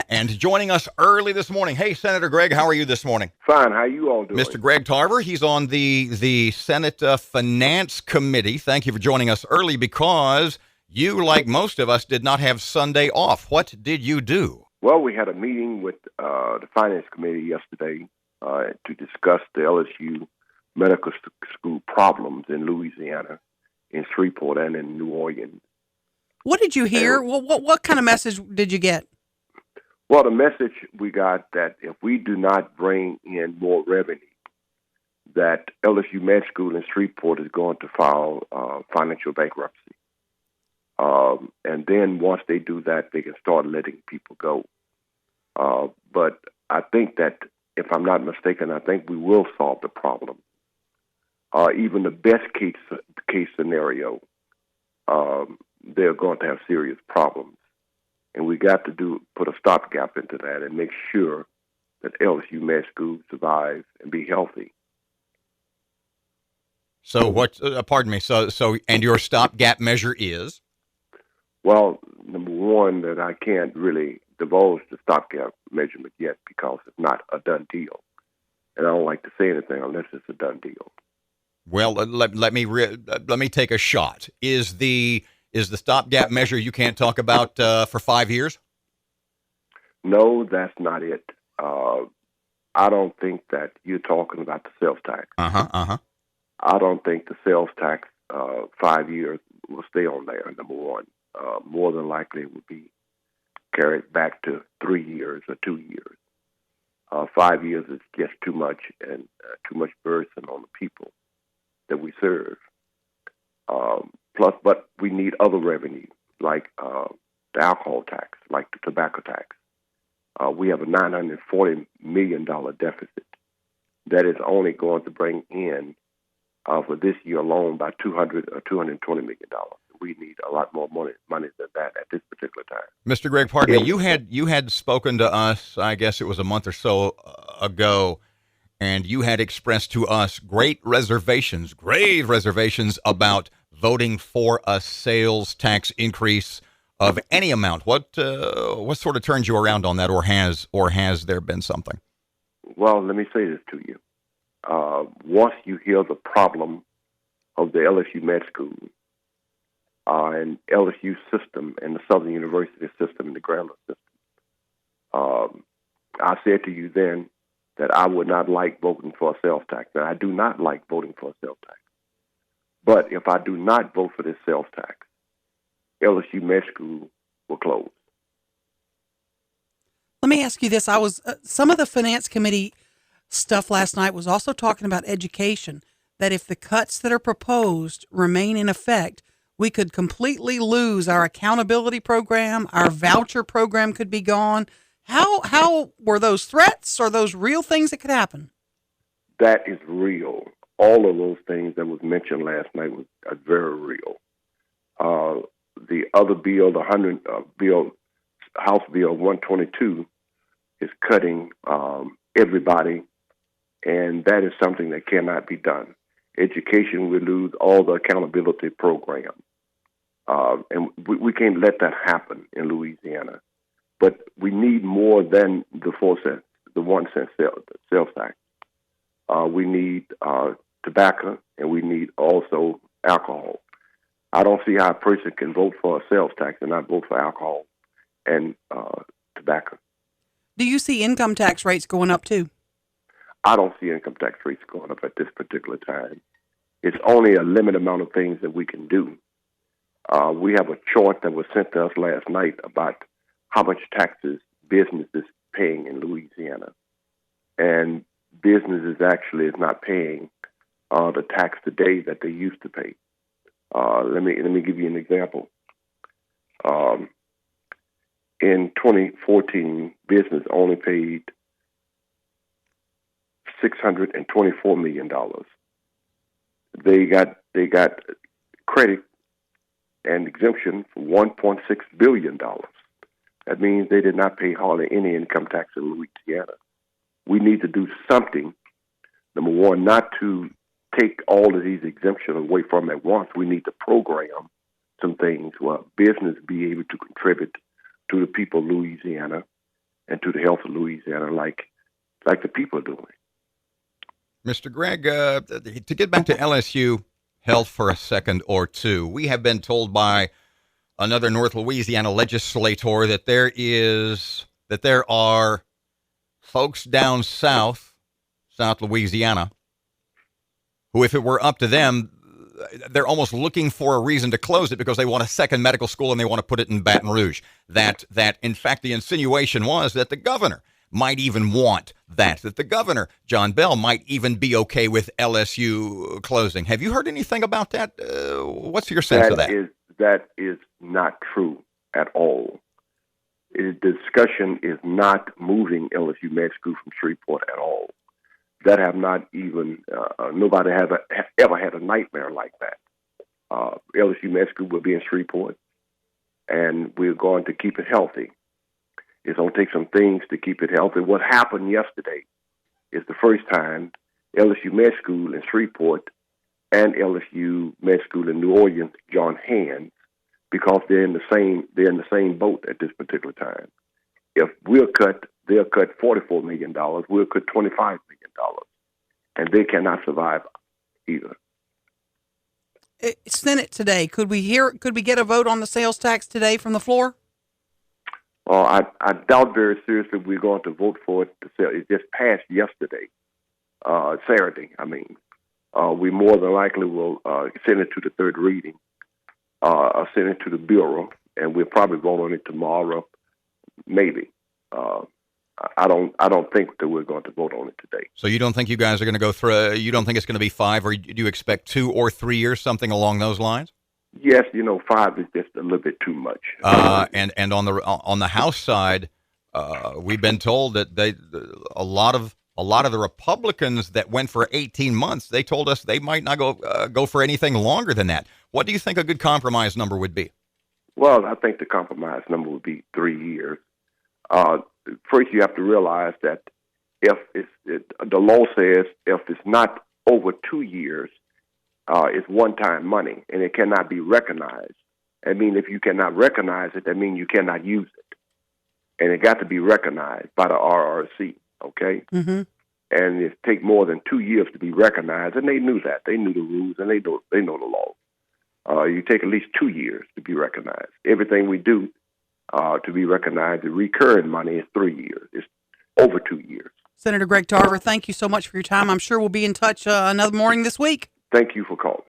And joining us early this morning, hey, Senator Greg, how are you this morning? Fine. How you all doing? Mr. Greg Tarver, he's on the Senate Finance Committee. Thank you for joining us early because you, like most of us, did not have Sunday off. What did you do? Well, we had a meeting with the Finance Committee yesterday to discuss the LSU Medical School problems in Louisiana, in Shreveport, and in New Orleans. What did you hear? And, What kind of message did you get? well, the message we got that if we do not bring in more revenue, that LSU Med School in Shreveport is going to file financial bankruptcy. And then once they do that, they can start letting people go. But I think that, if I'm not mistaken, I think we will solve the problem. Even the best case scenario, they're going to have serious problems. And we got to put a stopgap into that and make sure that LSU Med School survives and be healthy. So what? Pardon me. And your stopgap measure is? Well, number one, that I can't really divulge the stopgap measurement yet because it's not a done deal, and I don't like to say anything unless it's a done deal. Well, let me take a shot. Is the stopgap measure you can't talk about for 5 years? No, that's not it. I don't think that you're talking about the sales tax. I don't think the sales tax 5 years will stay on there. Number one, more than likely it would be carried back to 3 years or 2 years. 5 years is just too much and too much burden on the people that we serve. But we need other revenue like the alcohol tax, like the tobacco tax. We have a $940 million deficit that is only going to bring in for this year alone about $200 or $220 million. We need a lot more money than that at this particular time. Mr. Greg, pardon me. You had spoken to us, I guess it was a month or so ago, and you had expressed to us grave reservations about voting for a sales tax increase of any amount. What sort of turned you around on that, or has there been something? Well, let me say this to you. Once you hear the problem of the LSU Med School and LSU system and the Southern University system and the Grambling system, I said to you then that I would not like voting for a sales tax. Now, I do not like voting for a sales tax. But if I do not vote for this sales tax, LSU Med School will close. Let me ask you this. I was some of the Finance Committee stuff last night was also talking about education, that if the cuts that are proposed remain in effect, we could completely lose our accountability program. Our voucher program could be gone. How were those threats, or those real things that could happen? That is real. All of those things that was mentioned last night are very real. The other bill, House Bill 122, is cutting everybody, and that is something that cannot be done. Education will lose all the accountability programs, and we can't let that happen in Louisiana. But we need more than the 4 cents, the 1 cent sales tax. We need tobacco, and we need also alcohol. I don't see how a person can vote for a sales tax and not vote for alcohol and tobacco. Do you see income tax rates going up too? I don't see income tax rates going up at this particular time. It's only a limited amount of things that we can do. We have a chart that was sent to us last night about how much taxes business is paying in Louisiana. And businesses actually is not paying the tax today that they used to pay. Let me give you an example. In 2014, business only paid $624 million. They got credit and exemption for $1.6 billion. That means they did not pay hardly any income tax in Louisiana. We need to do something. Number one, not to take all of these exemptions away from at once. We need to program some things where business be able to contribute to the people of Louisiana, and to the health of Louisiana like the people are doing. Mr. Gregg, to get back to LSU health for a second or two, we have been told by another North Louisiana legislator that there are folks down South Louisiana, who, if it were up to them, they're almost looking for a reason to close it because they want a second medical school and they want to put it in Baton Rouge. That in fact, the insinuation was that the governor might even want that the governor, John Bell, might even be okay with LSU closing. Have you heard anything about that? What's your sense of that? That is not true at all. The discussion is not moving LSU Med School from Shreveport at all. That have not even, nobody has ever had a nightmare like that. LSU Med School will be in Shreveport, and we're going to keep it healthy. It's going to take some things to keep it healthy. What happened yesterday is the first time LSU Med School in Shreveport and LSU Med School in New Orleans joined hands because they're in the same boat at this particular time. If we're cut, they'll cut $44 million. We'll cut $25 million, and they cannot survive either. Senate today. Could we get a vote on the sales tax today from the floor? I doubt very seriously we're going to vote for it. It just passed yesterday, Saturday. We more than likely will send it to the third reading, send it to the Bureau, and we'll probably vote on it tomorrow, maybe. I don't think that we're going to vote on it today. So you don't think you guys are going to go through? You don't think it's going to be 5, or do you expect 2 or 3 years, something along those lines? Yes, 5 is just a little bit too much. And on the House side, we've been told that a lot of the Republicans that went for 18 months, they told us they might not go for anything longer than that. What do you think a good compromise number would be? Well, I think the compromise number would be 3 years. First, you have to realize that if the law says if it's not over 2 years, it's one-time money, and it cannot be recognized. I mean, if you cannot recognize it, that means you cannot use it. And it got to be recognized by the RRC, okay? Mm-hmm. And it take more than 2 years to be recognized, and they knew that. They knew the rules, and they know the law. You take at least 2 years to be recognized. Everything we do to be recognized, the recurring money is 3 years. It's over 2 years. Senator Greg Tarver, thank you so much for your time. I'm sure we'll be in touch another morning this week. Thank you for calling.